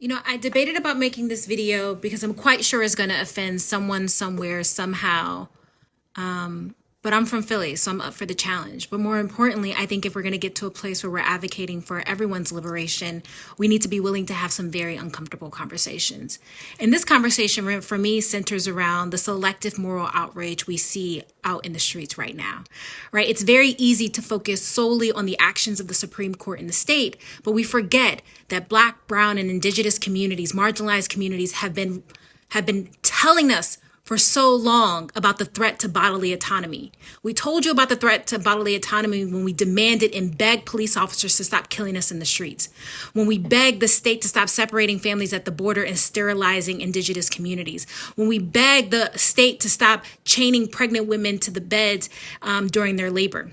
You know, I debated about making this video because I'm quite sure it's going to offend someone somewhere somehow. But I'm from Philly, so I'm up for the challenge. But more importantly, I think if we're going to get to a place where we're advocating for everyone's liberation, we need to be willing to have some very uncomfortable conversations. And this conversation for me centers around the selective moral outrage we see out in the streets right now, right? It's very easy to focus solely on the actions of the Supreme Court in the state, but we forget that Black, Brown, and Indigenous communities, marginalized communities, have been telling us for so long about the threat to bodily autonomy. We told you about the threat to bodily autonomy when we demanded and begged police officers to stop killing us in the streets, when we begged the state to stop separating families at the border and sterilizing Indigenous communities, when we begged the state to stop chaining pregnant women to the beds during their labor.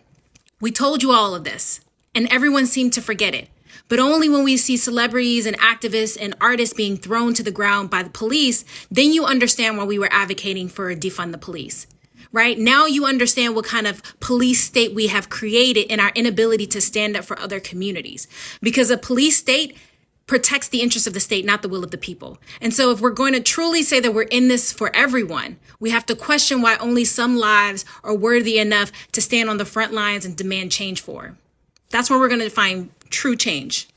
We told you all of this, and everyone seemed to forget it. But only when we see celebrities and activists and artists being thrown to the ground by the police, then you understand why we were advocating for defund the police, right? Now you understand what kind of police state we have created in our inability to stand up for other communities. Because a police state protects the interests of the state, not the will of the people. And so if we're going to truly say that we're in this for everyone, we have to question why only some lives are worthy enough to stand on the front lines and demand change for. That's where we're going to find true change.